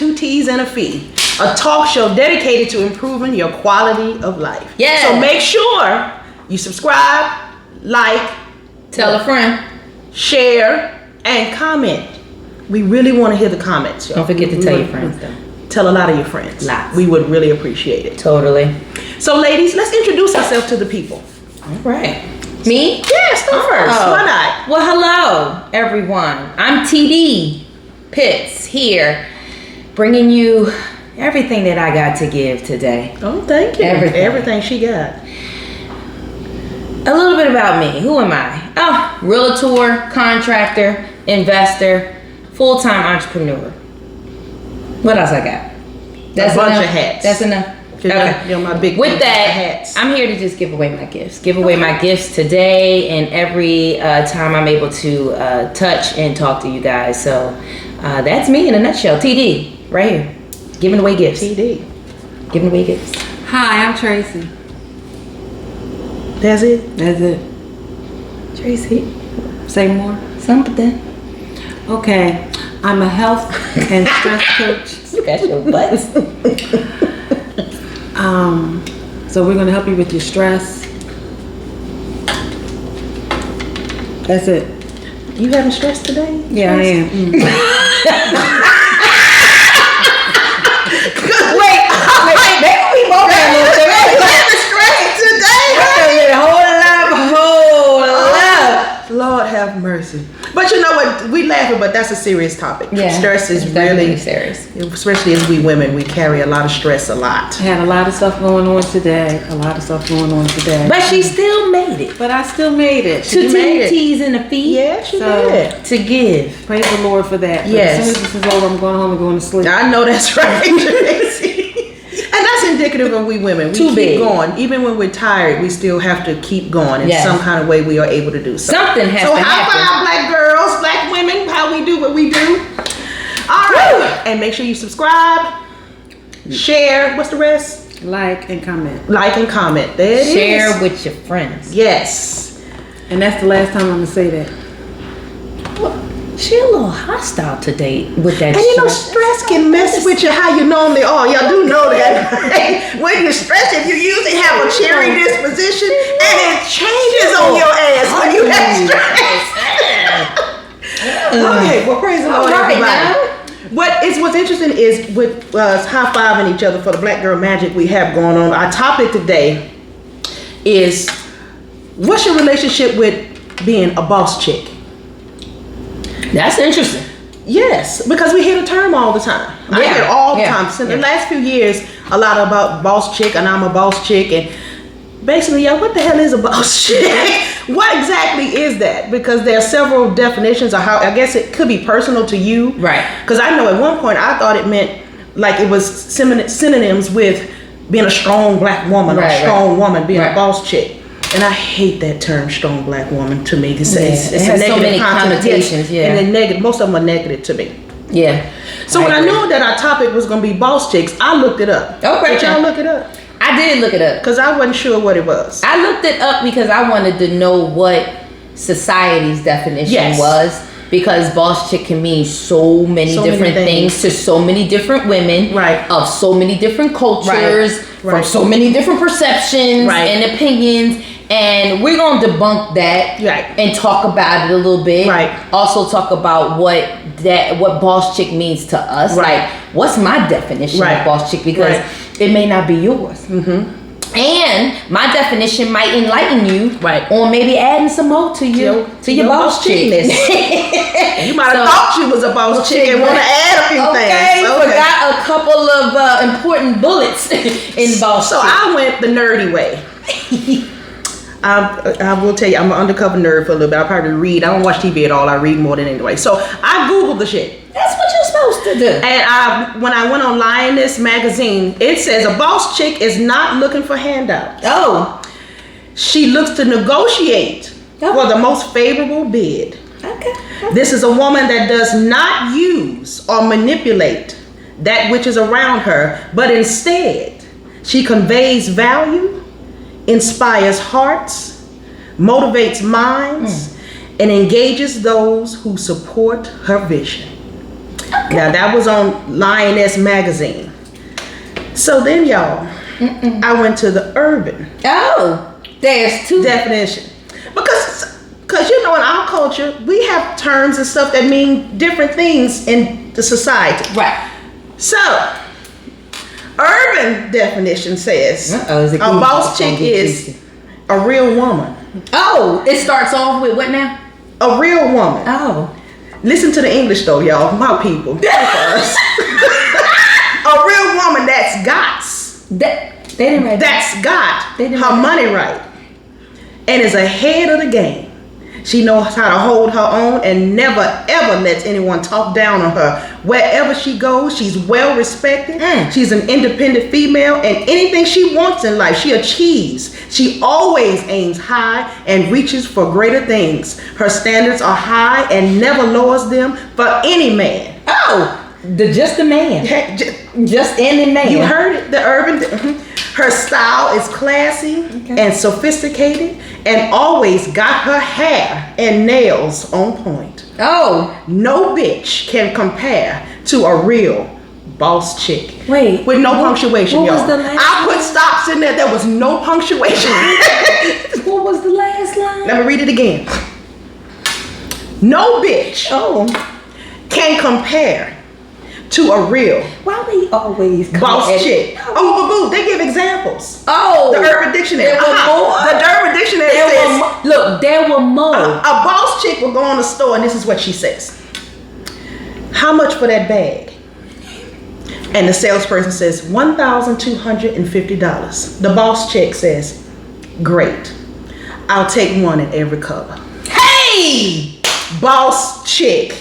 2 T's and a fee. A talk show dedicated to improving your quality of life. Yeah. So make sure you subscribe, like, tell a friend, share, and comment. We really want to hear the comments, y'all. Don't forget to tell your friends, though. Tell a lot of your friends. Lots. We would really appreciate it. Totally. So, ladies, let's introduce ourselves to the people. All right. Me? Yes, go first. Why not? Well, hello, everyone. I'm TD Pitts here, bringing you everything that I got to give today. Oh, thank you. Everything she got. A little bit about me. Who am I? Oh, realtor, contractor, investor, full-time entrepreneur. What else I got? That's a bunch of hats. That's enough. Okay. You're my big With that, hats. I'm here to just give away my gifts. Give away my gifts today and every time I'm able to touch and talk to you guys. So that's me in a nutshell. TD, right here. Giving away gifts. TD. Giving away gifts. Hi, I'm Tracy. That's it? That's it. Tracy. Say more. Something. Okay. I'm a health and stress coach. Special butts. So we're going to help you with your stress. That's it. You having stress today? Yeah, I am. Wait, maybe we both have a little stress. You having stress today? Whole lot. Lord have mercy. But you know what? We laughing, but that's a serious topic. Yeah, stress is it's really definitely serious. Especially as we women, we carry a lot of stress a lot. I had a lot of stuff going on today. But she still made it. But I still made it. To made it. T's and a fee. Yeah, she So- did. To give. Praise the Lord for that. But Yes. as soon as this is over, I'm going home and going to sleep. I know that's right, Tracy. And that's indicative of we women. We Too keep big. going. Even when we're tired, we still have to keep going. In Yes. some kind of way, we are able to do so. Something has So to high happen. five, black girls, black women, how we do what we do. All right. And make sure you subscribe, share. What's the rest? Like and comment. Like and comment. There it is. Share with your friends. Yes. And that's the last time I'm going to say that. She a little hostile today with that And you know, stress. stress can mess with you how you normally are. Y'all do know that, right? When you're stressed, if you usually have a cheery disposition, and it changes on your ass when you have stress. Okay, well, praise the Lord, Right everybody. What's interesting is with us high-fiving each other for the Black Girl Magic we have going on, our topic today is, what's your relationship with being a boss chick? That's interesting. Yes, because we hear the term all the time. I hear it all the time. Since the last few years, a lot about boss chick, and I'm a boss chick, and basically, y'all, what the hell is a boss chick? What exactly is that? Because there are several definitions of how, I guess it could be personal to you. Right. Because I know at one point I thought it meant like it was synonyms with being a strong black woman, or a strong woman, being a boss chick. And I hate that term, strong black woman, to me. It's it has a negative so many And connotations, they're negative. Most of them are negative to me. Yeah. So when I knew that our topic was going to be boss chicks, I looked it up. Okay. Did y'all look it up? I did look it up. Because I wasn't sure what it was. I looked it up because I wanted to know what society's definition was. Because boss chick can mean so many different things to so many different women, Right. Of so many different cultures, from so many different perceptions and opinions. And we're gonna debunk that and talk about it a little bit. Right. Also talk about what boss chick means to us. Right. Like, what's my definition of boss chick? Because it may not be yours. Mm-hmm. And my definition might enlighten you, on maybe adding some more to your boss chick list. You might have thought you was a boss chick and want to add a few things. Okay, forgot a couple of important bullets in boss chick. So I went the nerdy way. I will tell you, I'm an undercover nerd for a little bit. I probably read. I don't watch TV at all. I read more than anyway. So I Googled the shit. That's what you're supposed to do. And when I went on Lioness magazine, it says a boss chick is not looking for handouts. Oh. She looks to negotiate for the most favorable bid. Okay. This is a woman that does not use or manipulate that which is around her, but instead she conveys value, inspires hearts, motivates minds, and engages those who support her vision. Now that was on Lioness magazine. So then, y'all, I went to the urban. Oh, there's two definition. Because you know, in our culture, we have terms and stuff that mean different things in the society. Right. So, urban definition says a boss chick is a real woman. Oh, it starts off with what now? A real woman. Oh. Listen to the English though, y'all. My people. A real woman that's they didn't write that's got her money right and is ahead of the game. She knows how to hold her own and never ever lets anyone talk down on her. Wherever she goes, she's well respected. She's an independent female, and anything she wants in life, she achieves. She always aims high and reaches for greater things. Her standards are high and never lowers them for any man. Oh, just a man. Just any man. You heard it, the urban. Her style is classy and sophisticated and always got her hair and nails on point. Oh. No bitch can compare to a real boss chick. Wait. With no punctuation, what y'all. Was the last I put stops in there. There was no punctuation. What was the last line? Let me read it again. No bitch can compare to a real why we always boss chick. Oh, boo, they give examples. Oh, the Urban Dictionary. There were more? The Urban Dictionary says. Look, there were more. A boss chick will go on the store and this is what she says. How much for that bag? And the salesperson says $1,250. The boss chick says, great. I'll take one in every color. Hey! Boss chick.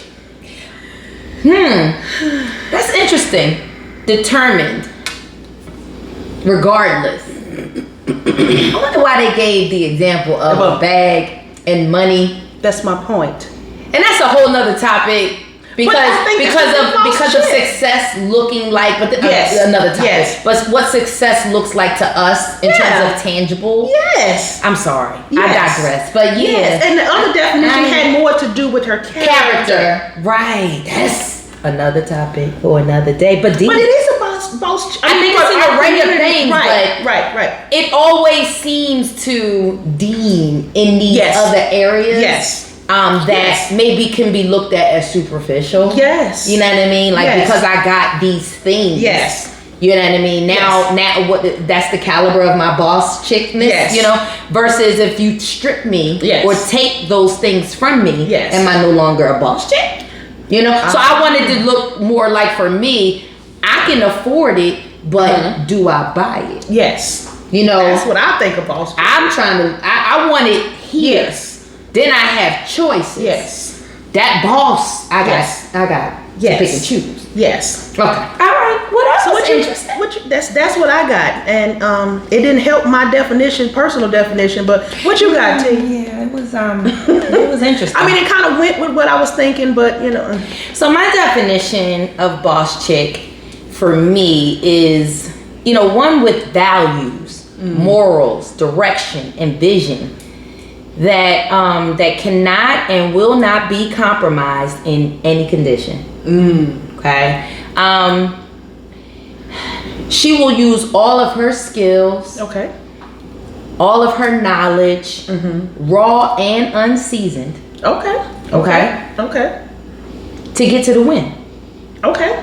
That's interesting. Determined. Regardless. I wonder why they gave the example of a bag and money. That's my point. And that's a whole nother topic. Because of success looking like, but another topic. Yes. But what success looks like to us in terms of tangible. Yes. I'm sorry. I digress. But yes. And the other definition had more to do with her character. Right. That's another topic for another day. But it is a boss. I think it's an array of things. Right. It always seems to deem in these other areas. Yes. That maybe can be looked at as superficial. Yes. You know what I mean? Like because I got these things. Yes. You know what I mean? Now what that's the caliber of my boss chickness, you know, versus if you strip me or take those things from me, am I no longer a boss chick? You know? So I wanted to look more like, for me, I can afford it, but do I buy it? Yes. You know? That's what I think of boss chick. I'm trying to I want it here. Yes. Then I have choices. Yes. That boss, I got to pick and choose. Yes. Okay. All right. What else? So interesting. That's what I got, and it didn't help my personal definition. But what you got, T? Yeah, it was it was interesting. I mean, it kind of went with what I was thinking, but you know. So my definition of boss chick for me is, you know, one with values, morals, direction, and vision. That cannot and will not be compromised in any condition. Okay. She will use all of her skills. Okay. All of her knowledge, raw and unseasoned. Okay. To get to the win. Okay.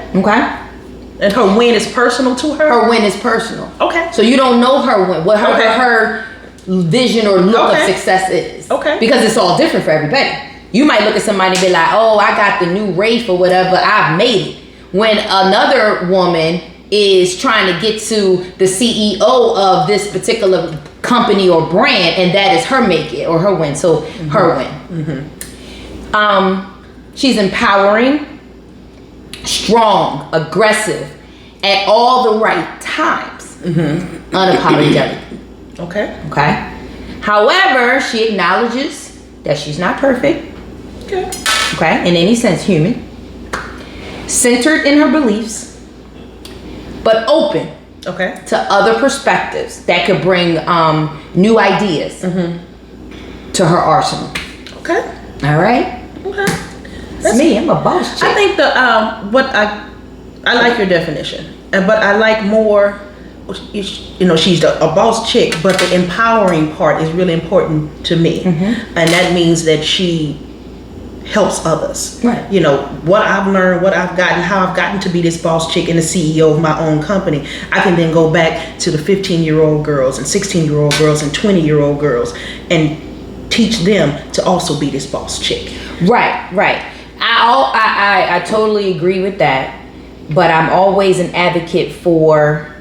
And her win is personal to her? Her win is personal. Okay. So you don't know her win. What her vision or look of success is. Okay. Because it's all different for everybody. You might look at somebody and be like, oh, I got the new Wraith or whatever, I've made it. When another woman is trying to get to the CEO of this particular company or brand, and that is her make it or her win. So her win. She's empowering, strong, aggressive, at all the right times. Unapologetic. Okay. However, she acknowledges that she's not perfect. Okay. In any sense, human. Centered in her beliefs, but open. To other perspectives that could bring new ideas to her arsenal. All right. That's me. I'm a boss chick. I think I like your definition, but I like more. She's a boss chick, but the empowering part is really important to me, and that means that she helps others. Right. What I've learned, what I've gotten, how I've gotten to be this boss chick and the CEO of my own company. I can then go back to the 15-year-old girls and 16-year-old girls and 20-year-old girls and teach them to also be this boss chick. Right. I totally agree with that, but I'm always an advocate for,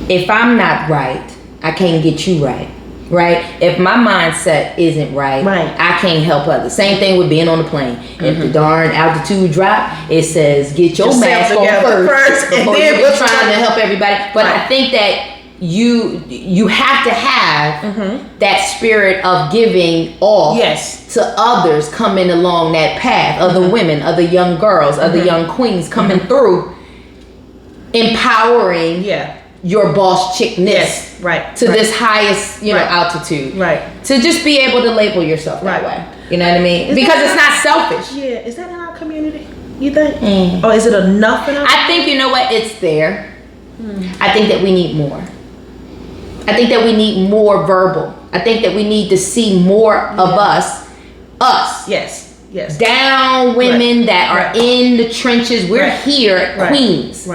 if I'm not right, I can't get you right. Right? If my mindset isn't right, I can't help others. Same thing with being on the plane. If the darn altitude drop, it says get your mask on first before you're trying to help everybody. But I think that you have to have that spirit of giving off to others coming along that path, other women, other young girls, other young queens coming through, empowering your boss chickness to this highest altitude, to just be able to label yourself that way. You know what I mean? Because it's not selfish. Yeah, is that in our community, you think? Or is it enough in our I think, you know what, it's there. I think that we need more. I think that we need more verbal. I think that we need to see more of us. Yes. Down women that are in the trenches. We're here, queens.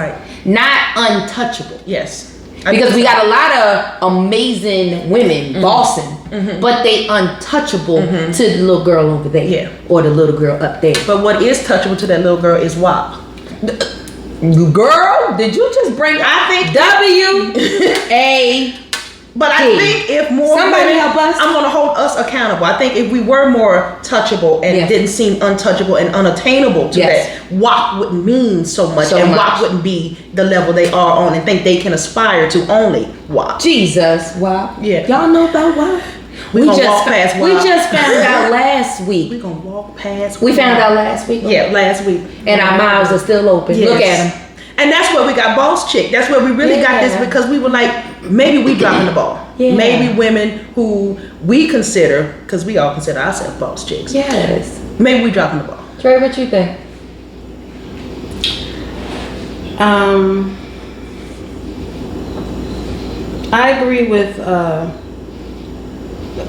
Not untouchable. Yes. Because we got a lot of amazing women bossing, but they untouchable to the little girl over there or the little girl up there. But what is touchable to that little girl is WAP. Girl, did you just bring W-A? But I think if more somebody women, help us. I'm going to hold us accountable. I think if we were more touchable and didn't seem untouchable and unattainable to that, WAP wouldn't mean so much, WAP wouldn't be the level they are on and think they can aspire to only WAP. Jesus, WAP. Yeah. Y'all know about WAP? We just past WAP. We just found out last week. We're going to walk past We found out last week. Yeah, last week. And our mouths are still open. Look at them. And that's where we got boss chick. That's where we really got this, because we were like, maybe we dropping the ball. Maybe women who we consider, because we all consider ourselves boss chicks. Yes. Maybe we dropping the ball. Trey, what you think? I agree with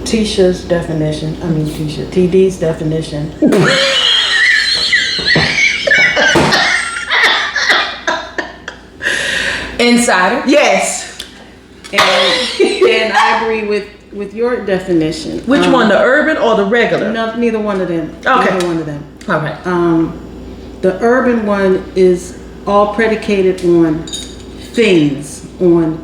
TD's definition. Insider. Yes. And I agree with your definition. Which one, the urban or the regular? No, neither one of them. Okay. Neither one of them. All right. The urban one is all predicated on things, on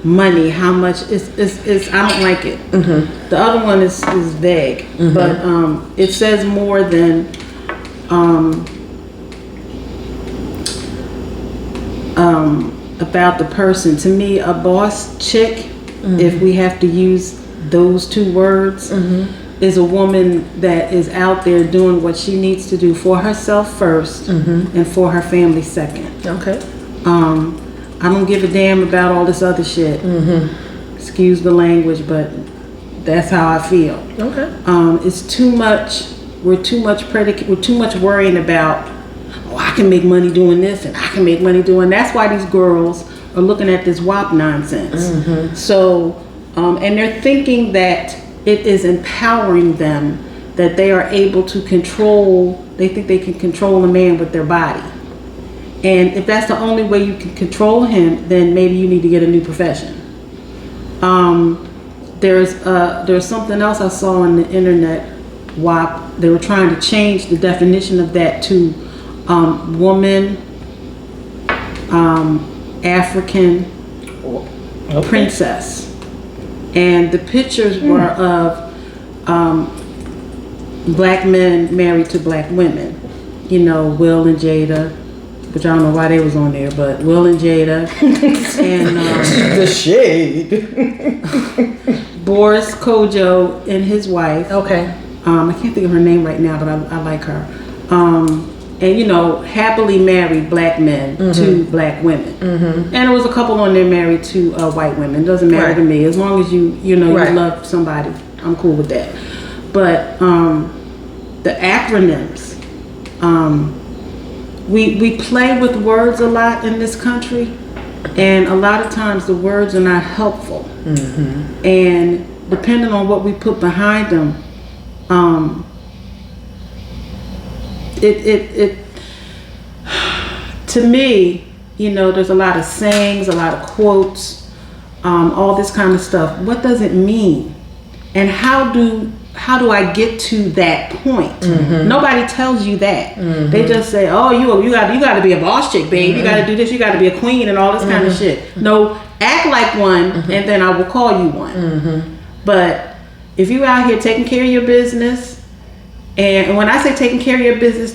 money, how much is I don't like it. The other one is vague, but it says more than about the person. To me, a boss chick, if we have to use those two words, is a woman that is out there doing what she needs to do for herself first and for her family second. Okay. I don't give a damn about all this other shit. Excuse the language, but that's how I feel. Okay. It's too much. We're too much worrying about, oh, I can make money doing this and I can make money doing. That's why these girls are looking at this WAP nonsense. So, and they're thinking that it is empowering them, that they are able to control. They think they can control a man with their body. And if that's the only way you can control him, then maybe you need to get a new profession. There's something else I saw on the internet. WAP. They were trying to change the definition of that to woman, African, princess, and the pictures were of black men married to black women. You know, Will and Jada. Which I don't know why they was on there, but Will and Jada and the shade. Boris Kojo and his wife. Okay. I can't think of her name right now, but I like her. And you know, happily married black men to black women. And there was a couple on there married to white women. It doesn't matter to me, as long as you love somebody, I'm cool with that. But the acronyms. We play with words a lot in this country, and a lot of times the words are not helpful. And depending on what we put behind them, it to me, there's a lot of sayings, a lot of quotes, all this kind of stuff. What does it mean? And how do I get to that point? Nobody tells you that. They just say, "Oh, you got to be a boss chick, babe. You got to do this. You got to be a queen and all this kind of shit." No, act like one, and then I will call you one. But if you out here taking care of your business, and when I say taking care of your business,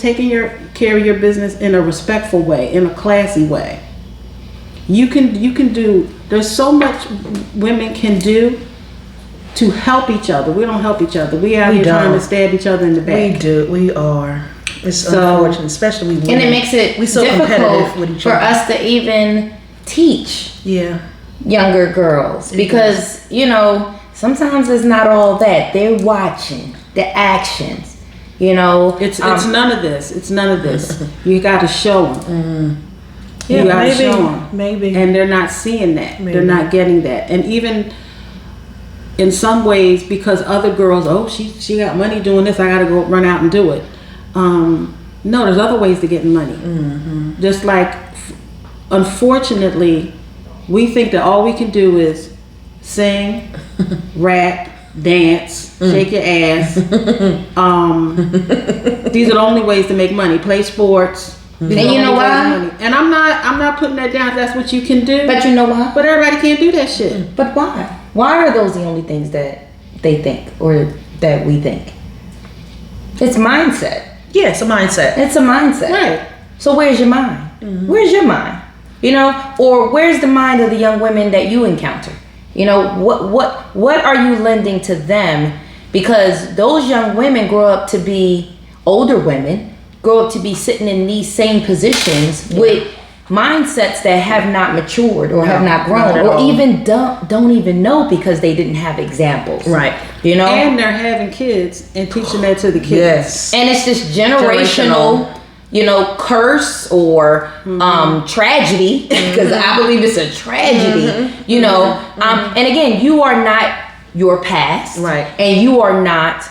care of your business in a respectful way, in a classy way, you can do. There's so much women can do to help each other. We don't help each other. We out here trying to stab each other in the back. We do. We are. It's unfortunate, especially we women. And it makes it difficult with each other. For us to even teach younger girls. Because, sometimes it's not all that. They're watching the actions. It's none of this. It's none of this. You got to show them. You got to show them. Maybe. And they're not seeing that. Maybe. They're not getting that. And even in some ways, because other girls, she got money doing this, I got to go run out and do it. No, there's other ways to get money. Just like, unfortunately, we think that all we can do is sing, rap, dance, shake your ass. These are the only ways to make money. Play sports. And you know why? And I'm not putting that down if that's what you can do. But you know why? But everybody can't do that shit. But why? Why are those the only things that they think or that we think? It's mindset. Yeah, it's a mindset. It's a mindset. Right. So where's your mind? Where's your mind? Or where's the mind of the young women that you encounter? What are you lending to them? Because those young women grow up to be older women, grow up to be sitting in these same positions with mindsets that have not matured or have not grown or even don't even know because they didn't have examples. Right. And they're having kids and teaching that to the kids. Yes. And it's this generational curse or tragedy, because I believe it's a tragedy, and again, you are not your past, right? And you are not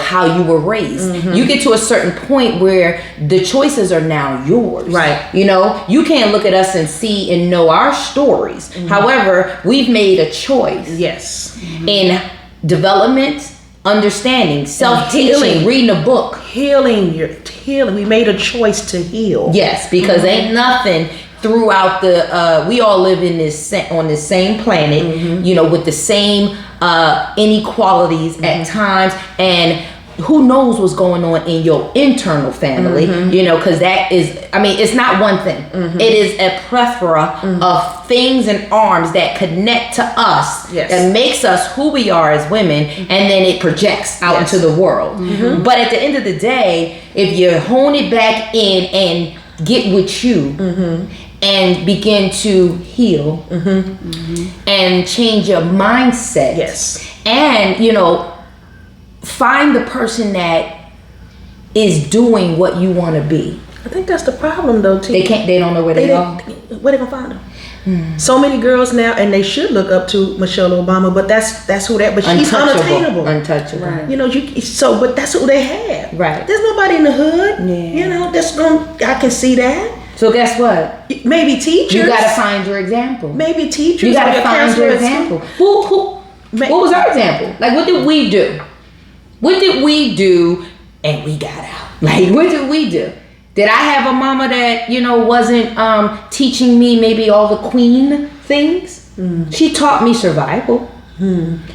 how you were raised. You get to a certain point where the choices are now yours, right? You can't look at us and see and know our stories. However, we've made a choice, in development, understanding, self-teaching, reading a book, healing. We made a choice to heal. Yes, because ain't nothing throughout the we all live in on this same planet, with the same inequalities at times, and who knows what's going on in your internal family, because that is, it's not one thing. It is a plethora of things and arms that connect to us, that makes us who we are as women, and then it projects out into the world. But at the end of the day, if you hone it back in and get with you, and begin to heal, and change your mindset, and find the person that is doing what you want to be. I think that's the problem, though. T. They don't know where they are. Where they gonna find them? So many girls now, and they should look up to Michelle Obama, but that's who that. But she's unattainable, untouchable. Right. But that's who they have. Right. There's nobody in the hood. That's I can see that. So guess what? Maybe teachers. You gotta find your example. Maybe teachers. You gotta find your example. What was our example? Like, what did we do? What did we do and we got out? Like, what did we do? Did I have a mama that, wasn't teaching me maybe all the queen things? She taught me survival.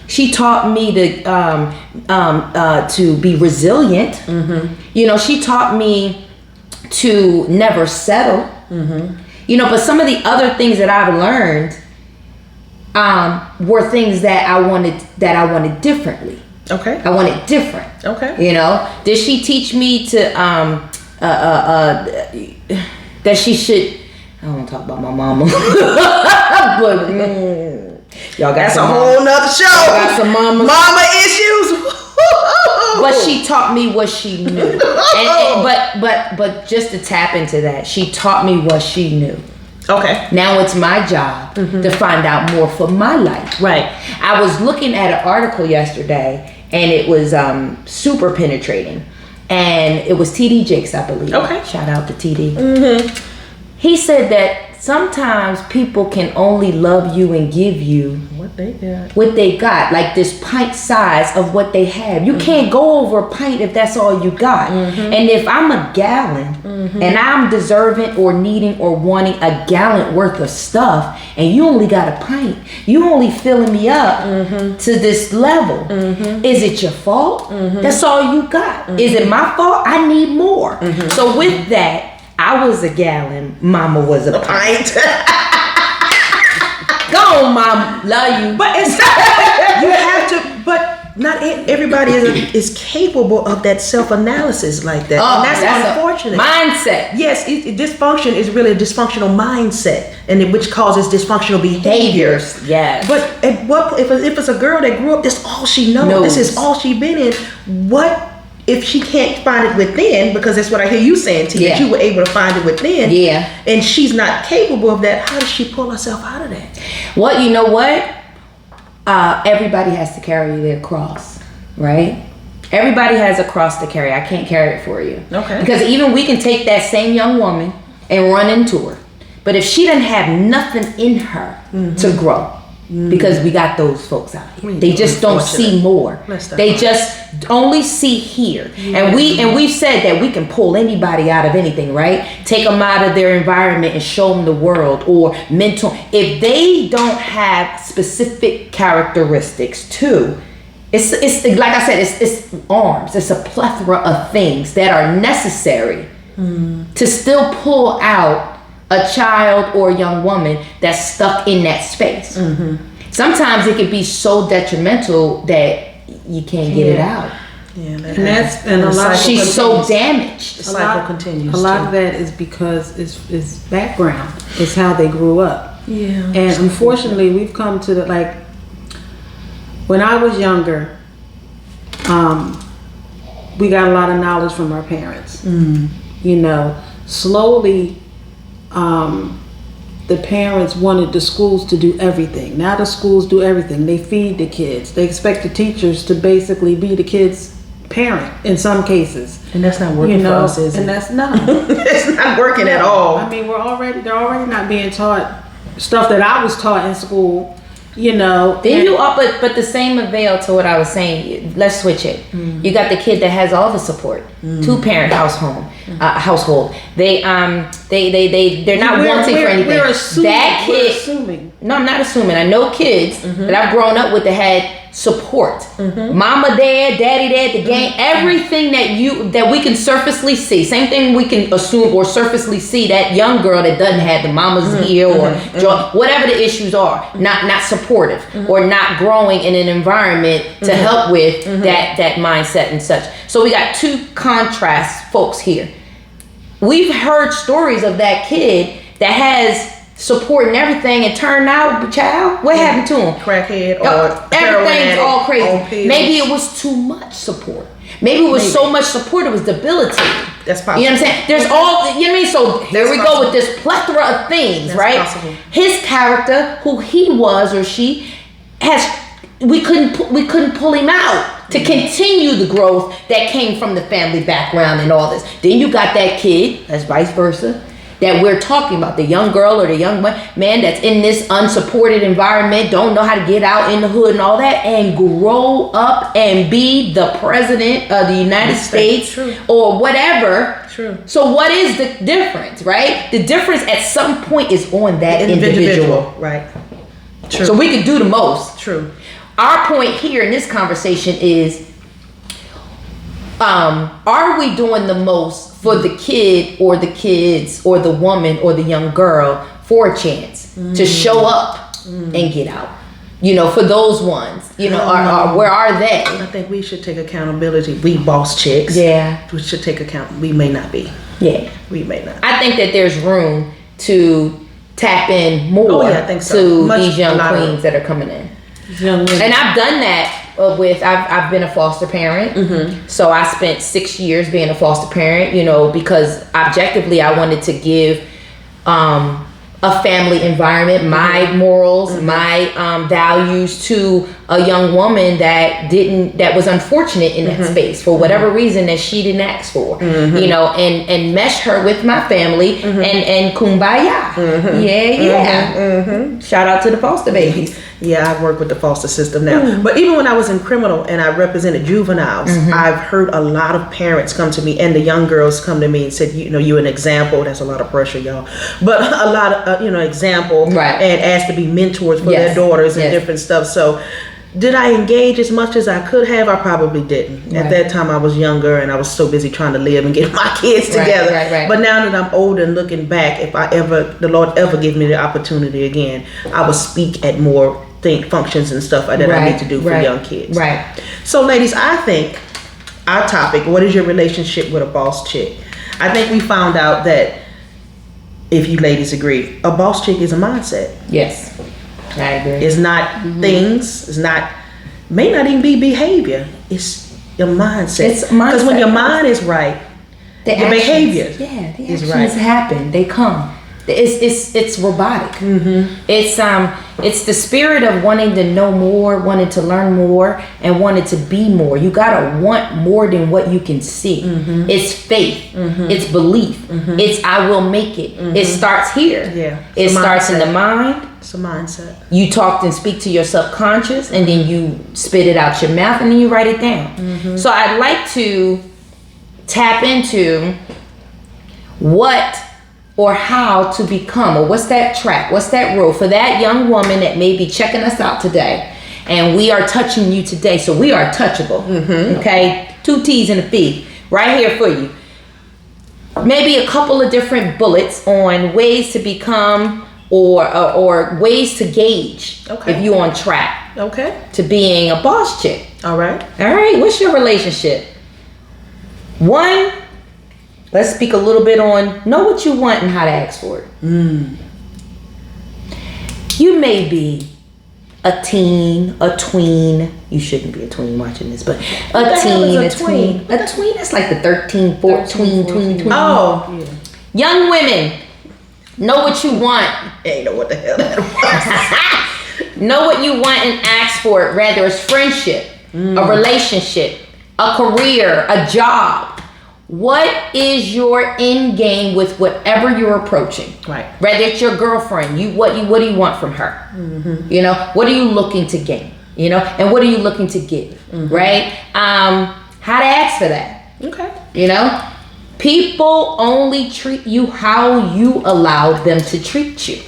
She taught me to be resilient. She taught me to never settle. But some of the other things that I've learned were things that I wanted differently. Okay. I want it different. Okay. Did she teach me to that she should? I don't want to talk about my mama, but y'all got that's a whole nother show. Got some mama issues. But she taught me what she knew. But just to tap into that, she taught me what she knew. Okay. Now it's my job to find out more for my life. Right. I was looking at an article yesterday, and it was super penetrating. And it was TD Jakes, I believe. Okay. Shout out to TD. He said that sometimes people can only love you and give you what they got, like this pint size of what they have. You can't go over a pint if that's all you got. And if I'm a gallon and I'm deserving or needing or wanting a gallon worth of stuff, and you only got a pint, you only filling me up to this level. Is it your fault? That's all you got. Is it my fault? I need more. So with that, I was a gallon, mama was a pint. Go on, mom, love you. But it's you have to. But not everybody is capable of that self-analysis like that. Oh, and that's unfortunate. Mindset. Yes, dysfunction is really a dysfunctional mindset, and which causes dysfunctional behaviors. Yes. But if it's a girl that grew up, that's all she knows. This is all she been in. What if she can't find it within? Because that's what I hear you saying, T. That you were able to find it within. Yeah. And she's not capable of that. How does she pull herself out of that? Well, you know what? Everybody has to carry their cross, right? Everybody has a cross to carry. I can't carry it for you. Okay. Because even we can take that same young woman and run into her. But if she doesn't have nothing in her to grow, because we got those folks out here, they just don't see more. They just only see here. And we've said that we can pull anybody out of anything, right? Take them out of their environment and show them the world, or mental. If they don't have specific characteristics too, it's like I said, it's arms. It's a plethora of things that are necessary to still pull out a child or a young woman that's stuck in that space. Sometimes it can be so detrimental that you can't get it out. Yeah, and a lot. She's so damaged. The cycle continues. A lot of that is because it's background. It's how they grew up. Yeah. And unfortunately, we've come to when I was younger, we got a lot of knowledge from our parents. You know, slowly. The parents wanted the schools to do everything. Now the schools do everything. They feed the kids. They expect the teachers to basically be the kids' parent in some cases. And that's not working for us, is it? And that's not. It's not working at all. I mean, they're already not being taught stuff that I was taught in school. You know, but the same avail to what I was saying. Let's switch it. You got the kid that has all the support, 2-parent household. They're not wanting for anything. We're assuming. We're assuming. No, I'm not assuming. I know kids that I've grown up with that had support. Mama, dad, daddy, dad, the gang, everything that we can surfacely see. Same thing we can assume or surfacely see that young girl that doesn't have the mama's here or whatever the issues are, not supportive or not growing in an environment to help with that mindset and such. So we got two contrast folks here. We've heard stories of that kid that has support and everything, and turned out, child, what happened to him? Crackhead or everything's all crazy. Maybe it was too much support. Maybe it was so much support it was debilitating. That's possible. You know what I'm saying? There's all, you know what I mean? So there we go with this plethora of things, right? Possible. His character, who he was or she, we couldn't pull him out to continue the growth that came from the family background and all this. Then you got that kid, that's vice versa, that we're talking about, the young girl or the young man that's in this unsupported environment, don't know how to get out in the hood and all that, and grow up and be the president of the United States or whatever. True. So what is the difference, right? The difference at some point is on that individual. Right. True. So we could do the most. True. Our point here in this conversation is, are we doing the most for the kid or the kids or the woman or the young girl for a chance to show up and get out? You know, for those ones, you know, where are they? I think we should take accountability. We boss chicks. Yeah. We should take account. We may not be. Yeah. We may not. I think that there's room to tap in more I think so. to these young queens that are coming in. Young women. And I've done that I've been a foster parent. So I spent 6 years being a foster parent, you know, because objectively I wanted to give a family environment, my morals, my values to a young woman that was unfortunate in that space for whatever reason that she didn't ask for, you know, and mesh her with my family and kumbaya. Shout out to the foster babies. Yeah, I work with the foster system now. But even when I was in criminal and I represented juveniles, I've heard a lot of parents come to me, and the young girls come to me and said, you know, you're an example. That's a lot of pressure, y'all. But a lot of, you know, example, and asked to be mentors for their daughters and different stuff. So did I engage as much as I could have? I probably didn't. At that time, I was younger and I was so busy trying to live and get my kids together. But now that I'm older and looking back, if the Lord ever give me the opportunity again, I will speak at more functions and stuff that I need to do for young kids. So ladies, I think our topic, what is your relationship with a boss chick? I think we found out that, if you ladies agree, a boss chick is a mindset. Yes, I agree. It's not things. It's not, may not even be behavior. It's your mindset. It's mindset. Because when your mind is right, the your behavior is right. Happen. They come. It's robotic. It's the spirit of wanting to know more, wanting to learn more, and wanting to be more. You gotta want more than what you can see. It's faith. It's belief. It's I will make it. It starts here. It starts in the mind. It's a mindset. You talk and speak to your subconscious, and then you spit it out your mouth, and then you write it down. So I'd like to tap into what or how to become, or what's that track, what's that road for that young woman that may be checking us out today, and we are touching you today, so we are touchable. Okay, 2 T's and a P right here for you. Maybe a couple of different bullets on ways to become or ways to gauge if you're on track to being a boss chick. All right, what's your relationship? 1, let's speak a little bit on know what you want and how to ask for it. You may be a teen, a tween. You shouldn't be a tween watching this, but a teen, a tween. A tween, that's like the 13, 14, tween. Oh. Yeah. Young women, know what you want. Ain't know what the hell that was. Know what you want and ask for it. Rather it's friendship, a relationship, a career, a job. What is your end game with whatever you're approaching? Whether it's your girlfriend, what do you want from her? You know, what are you looking to gain? You know, and what are you looking to give? Right? How to ask for that? You know, people only treat you how you allow them to treat you.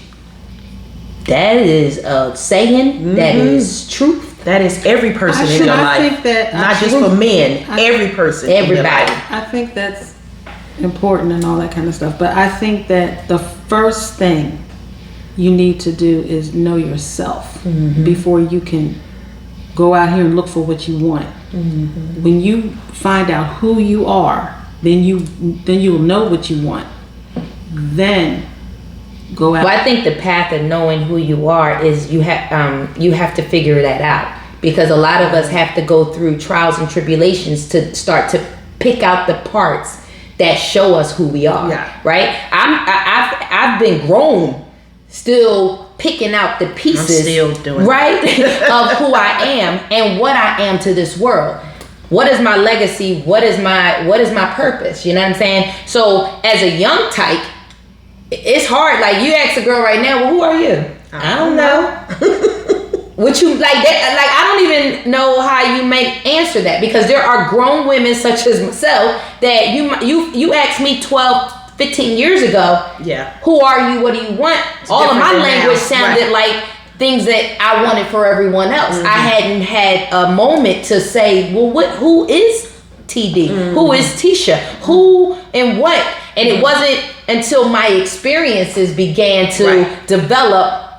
That is a saying. That is truth. That is every person in your life. I think that not just for men, every person. Everybody. I think that's important and all that kind of stuff. But I think that the first thing you need to do is know yourself before you can go out here and look for what you want. When you find out who you are, then you'll know what you want. Then go out. Well, I think the path of knowing who you are is you have to figure that out, because a lot of us have to go through trials and tribulations to start to pick out the parts that show us who we are. Right? I've been grown, still picking out the pieces. I'm still doing of who I am and what I am to this world. What is my legacy? What is my purpose? You know what I'm saying? So as a young tyke, it's hard. Like, you ask a girl right now, well, who are you? I don't know. What you like that? Like, I don't even know how you may answer that, because there are grown women such as myself that you asked me 12, 15 years ago. Who are you? What do you want? It's all of my language sounded like things that I wanted for everyone else. I hadn't had a moment to say, well, who is TD? Who is Tisha? Who and what? And it wasn't until my experiences began to develop,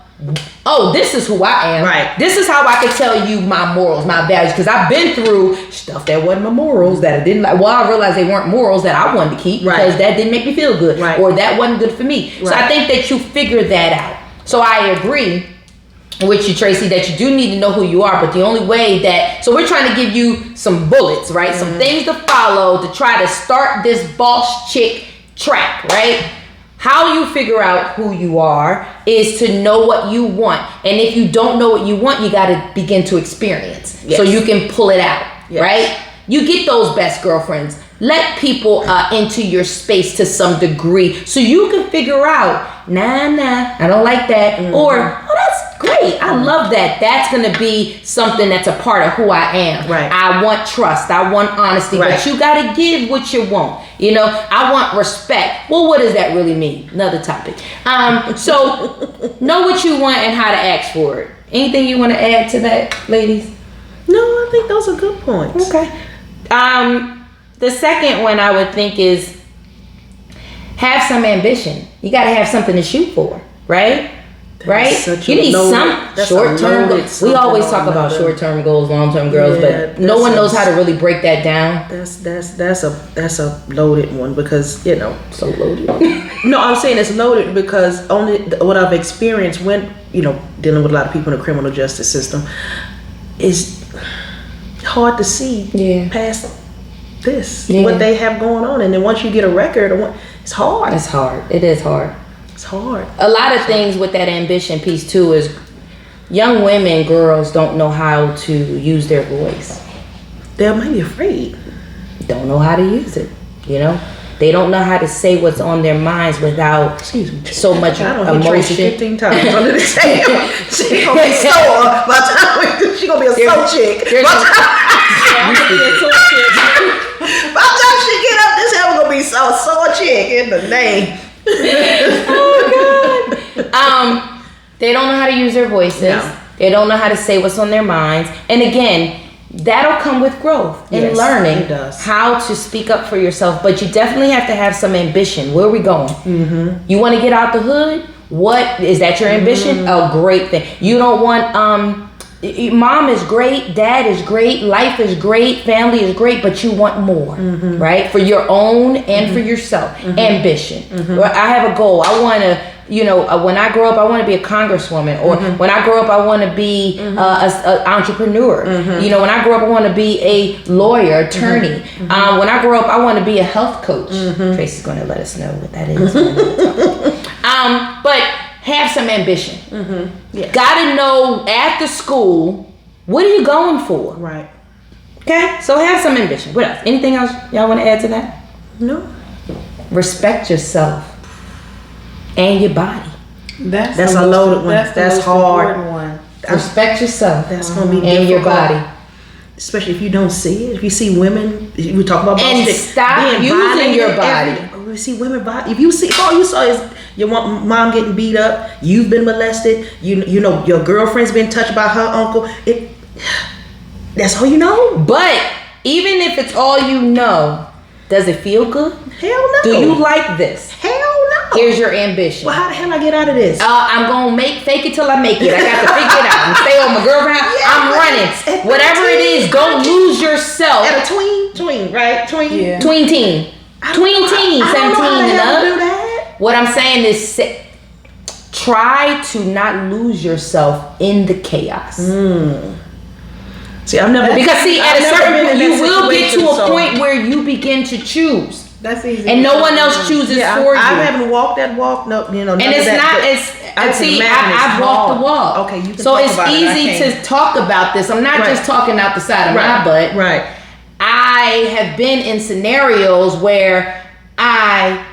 oh, this is who I am. This is how I can tell you my morals, my values, because I've been through stuff that wasn't my morals, that I didn't like. Well, I realized they weren't morals that I wanted to keep because that didn't make me feel good, or that wasn't good for me. So I think that you figure that out. So I agree with you, Tracy, that you do need to know who you are, but the only way that, so we're trying to give you some bullets, right? Some things to follow to try to start this boss chick track, right? How you figure out who you are is to know what you want. And if you don't know what you want, you got to begin to experience so you can pull it out, right? You get those best girlfriends. Let people into your space to some degree so you can figure out, nah, I don't like that. Or, oh, that's great. I love that. That's going to be something that's a part of who I am. Right. I want trust. I want honesty. Right. But you got to give what you want. You know, I want respect. Well, what does that really mean? Another topic. So know what you want and how to ask for it. Anything you want to add to that, ladies? No, I think those are good points. Okay. The second one I would think is have some ambition. You got to have something to shoot for, right? Right? You need some short-term goals. We always talk about short-term goals, long-term goals, but no one knows how to really break that down. That's a loaded one because, you know. So loaded. No, I'm saying it's loaded because only what I've experienced when, you know, dealing with a lot of people in the criminal justice system is hard to see past this, what they have going on. And then once you get a record, it's hard. It's hard. It is hard. It's hard. A lot of things with that ambition piece too is young women, girls don't know how to use their voice. They might be afraid. Don't know how to use it, you know? They don't know how to say what's on their minds without so much emotion. 15 times under the table. She's gonna be sore by the time she's gonna be a soul chick. By the time she get up, this hell gonna be so sore chick in the name. Oh God. They don't know how to use their voices. No. They don't know how to say what's on their minds. And again, that'll come with growth and learning how to speak up for yourself. But you definitely have to have some ambition. Where are we going? Mm-hmm. You want to get out the hood? What is that? Your ambition? A great thing. You don't want mom is great, dad is great, life is great, family is great, but you want more, right? For your own and for yourself. Ambition. I have a goal. I want to, you know, when I grow up, I want to be a congresswoman, or when I grow up, I want to be an entrepreneur. You know, when I grow up, I want to be a lawyer, attorney. When I grow up, I want to be a health coach. Tracy's going to let us know what that is. But have some ambition. Gotta know after school, what are you going for? Right. Okay, so have some ambition. What else? Anything else y'all want to add to that? No. Respect yourself and your body. That's a loaded one. That's hard. One. Respect yourself. That's gonna be and your body. Especially if you don't see it. If you see women, we talk about and stop using your body. We see women body. If all you saw is your mom getting beat up, you've been molested, you know your girlfriend's been touched by her uncle. That's all you know. But even if it's all you know, does it feel good? Hell no. Do you like this? Hell no. Here's your ambition. Well, how the hell I get out of this? I'm gonna fake it till I make it. I got to figure it out. I'm stay on my girlfriend. I'm running. Whatever it is, don't lose yourself. At a tween, right? Tween. Tween teen. Tween teen, 17 and up. Do that. What I'm saying is try to not lose yourself in the chaos. See, I've never at a certain point you will get to a point where you begin to choose. That's easy. And no one else chooses for you. I haven't walked that walk. No, you know. And it's I've walked the walk. Okay, you can so talk it's about easy to talk about this. I'm not just talking out the side of my butt. Right. I have been in scenarios where I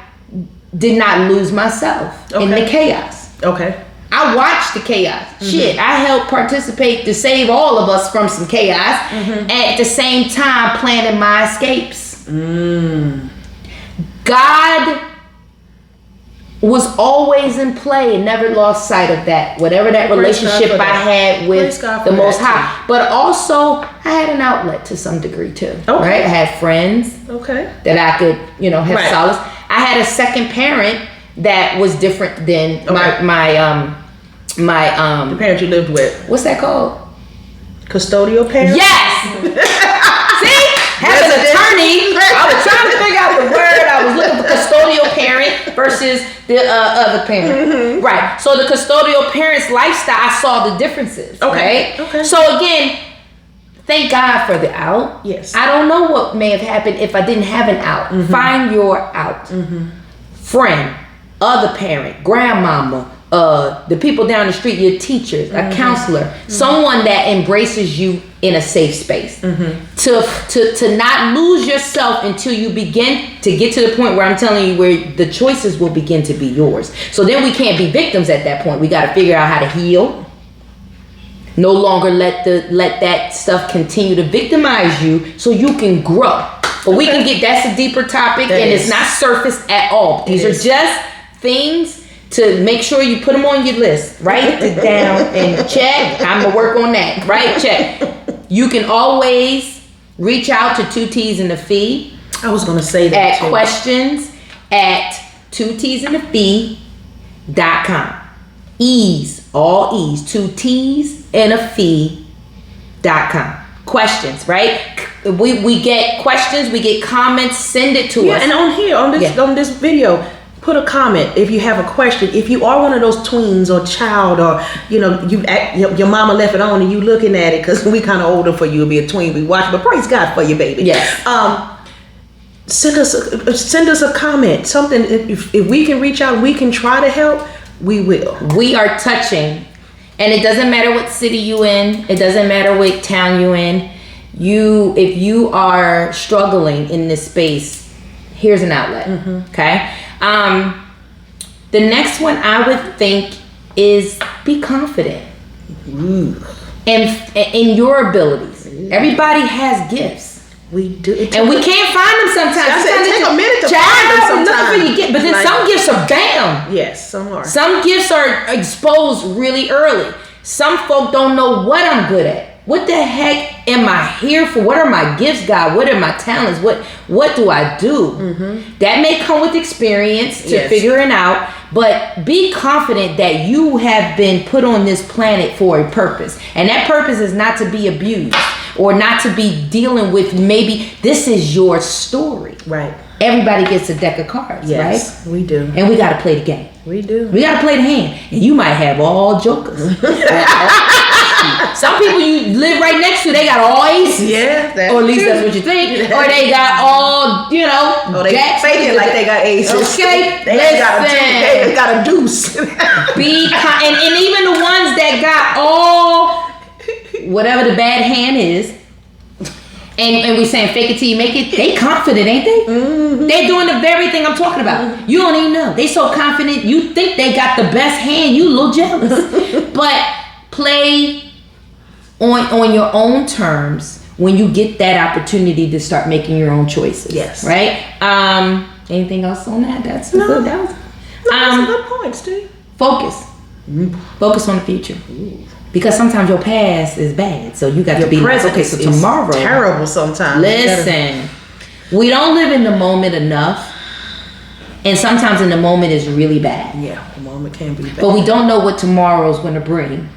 did not lose myself in the chaos. Okay. I watched the chaos. Shit, I helped participate to save all of us from some chaos. At the same time, planning my escapes. God was always in play and never lost sight of that. Whatever that relationship I had with the Most High. But also, I had an outlet to some degree too. Okay. Right? I had friends that I could, have solace. I had a second parent that was different than my the parent you lived with. What's that called? Custodial parent? Yes! See? As an attorney, I was trying to figure out the word. I was looking for custodial parent versus the other parent. Right. So the custodial parent's lifestyle, I saw the differences. Okay. Right? Okay. So again, thank God for the out. Yes. I don't know what may have happened if I didn't have an out. Find your out. Friend, other parent, grandmama, the people down the street, your teachers, a counselor, someone that embraces you in a safe space. To not lose yourself until you begin to get to the point where I'm telling you where the choices will begin to be yours. So then we can't be victims at that point. We got to figure out how to heal. No longer let that stuff continue to victimize you so you can grow. But we can get, that's a deeper topic, and it's not surface at all. These are just things to make sure you put them on your list. Write it down and check. I'm going to work on that. Right? Check. You can always reach out to 2T's and the Fee. I was going to say that at questions at 2tsandafee.com. Ease, all E's, 2tsandafee.com. Questions, right? We get questions, we get comments, send it to us. And on here, on this video, put a comment if you have a question. If you are one of those tweens or child, or your mama left it on and you looking at it, because we kind of older for you to be a tween, we watch, but praise God for you, baby. Yes. Send us a comment, something. If we can reach out, we can try to help. We will. We are touching, and it doesn't matter what city you in. It doesn't matter what town you in. If you are struggling in this space, here's an outlet. Okay. The next one I would think is be confident in your abilities. Everybody has gifts. We do, and we can't find them sometimes. It take a minute to find them sometimes. But then some gifts are bam. Yes, some are. Some gifts are exposed really early. Some folk don't know what I'm good at. What the heck am I here for? What are my gifts, God? What are my talents? What do I do? That may come with experience to figuring out, but be confident that you have been put on this planet for a purpose. And that purpose is not to be abused or not to be dealing with, maybe this is your story. Right. Everybody gets a deck of cards, right? We do. And we got to play the game. We do. We got to play the hand. And you might have all jokers. Some people you live right next to, they got all aces. Yeah, or at least that's what you think. Or they got all, they fake it like they got aces. Okay, they got a deuce. And even the ones that got all whatever the bad hand is, and we saying fake it till you make it, they confident, ain't they? They're doing the very thing I'm talking about. You don't even know. They so confident, you think they got the best hand, you a little jealous. But play on your own terms when you get that opportunity to start making your own choices. Yes. Right? Anything else on that? That's good. That's a good point, Steve. Focus. Focus on the future. Because sometimes your past is bad, so you got to be like, okay, so tomorrow. Terrible sometimes. Listen, we don't live in the moment enough, and sometimes in the moment is really bad. Yeah, the moment can be bad. But we don't know what tomorrow's going to bring,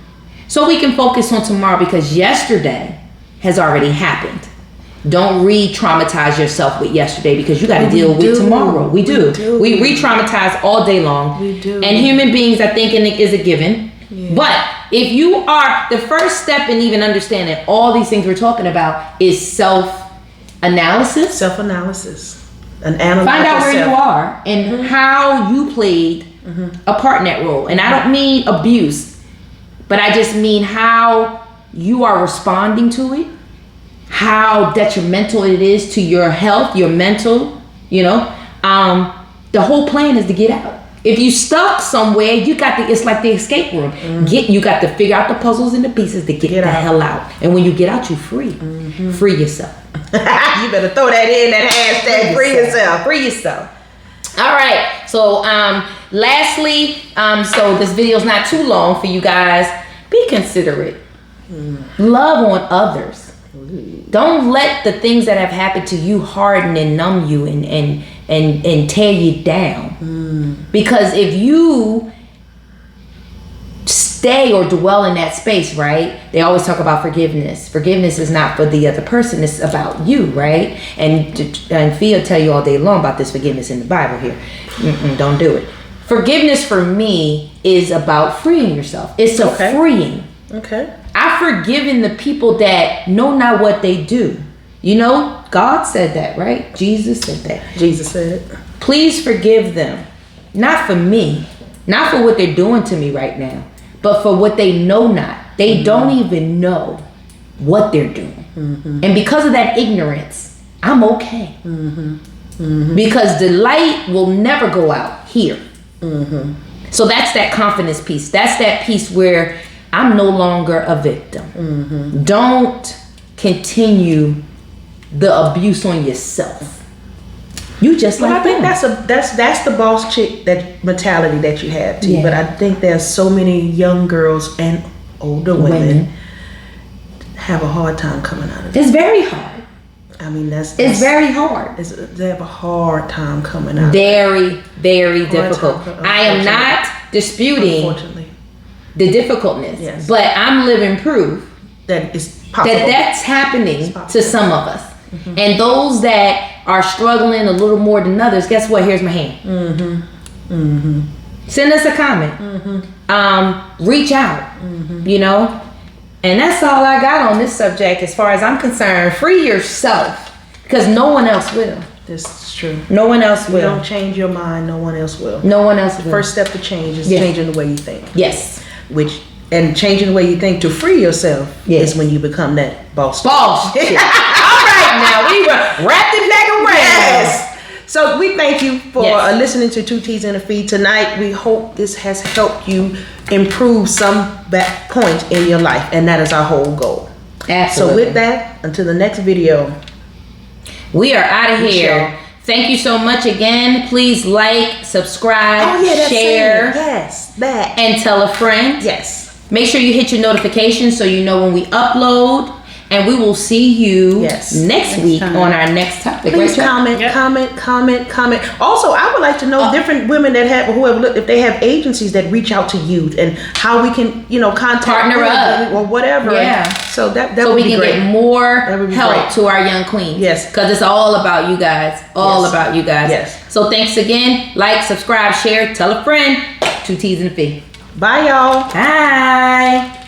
so we can focus on tomorrow because yesterday has already happened. Don't re-traumatize yourself with yesterday because you got to deal with tomorrow. We do. We re-traumatize all day long. We do. And human beings, I think, is a given. Yeah. But if you are, the first step in even understanding all these things we're talking about is self-analysis. Self-analysis. Find out where you are and how you played a part in that role. And I don't mean abuse, but I just mean how you are responding to it, how detrimental it is to your health, your mental, the whole plan is to get out. If you stuck somewhere, it's like the escape room. You got to figure out the puzzles and the pieces to get the hell out. And when you get out, you free. Free yourself. You better throw that in, that hashtag, free yourself. Free yourself. All right. So lastly, so this video's not too long for you guys. Be considerate. Love on others. Don't let the things that have happened to you harden and numb you and tear you down. Because if you stay or dwell in that space, right? They always talk about forgiveness. Forgiveness is not for the other person. It's about you, right? And Fee will tell you all day long about this forgiveness in the Bible here. Don't do it. Forgiveness for me is about freeing yourself. It's a freeing. Okay. I've forgiven the people that know not what they do. You know, God said that, right? Jesus said that. Jesus said it. Please forgive them. Not for me. Not for what they're doing to me right now. But for what they know not. They don't even know what they're doing. And because of that ignorance, I'm okay. Because the light will never go out here. So that's that confidence piece. That's that piece where I'm no longer a victim. Don't continue the abuse on yourself. You just like I think that's the boss chick that mentality that you have too. But I think there's so many young girls and older women have a hard time coming out of it. It's very hard. I mean, it's very hard. They have a hard time coming out. Very, very difficult. I am not disputing the difficultness, but I'm living proof that it's possible. That's happening to some of us. And those that are struggling a little more than others, guess what? Here's my hand. Send us a comment. Reach out. You know. And that's all I got on this subject as far as I'm concerned. Free yourself. Because no one else will. This is true. No one else will. You don't change your mind, no one else will. No one else will. First step to change is changing the way you think. Yes. And changing the way you think to free yourself is when you become that boss. Boss. All right, now we wrapped it back around. Yes. So we thank you for listening to Two T's and a Fee tonight. We hope this has helped you improve some point in your life, and that is our whole goal. Absolutely. So with that, until the next video, we are out of here. Thank you so much again. Please like, subscribe, share, and tell a friend. Yes. Make sure you hit your notifications so you know when we upload. And we will see you next week on our next topic. Please comment. Also, I would like to know different women that have if they have agencies that reach out to you and how we can, contact partner up or whatever. Yeah. So that so would we be can great. get more help to our young queens. Yes. Because it's all about you guys. All about you guys. Yes. So thanks again. Like, subscribe, share, tell a friend. 2 T's and a Fee. Bye, y'all. Bye.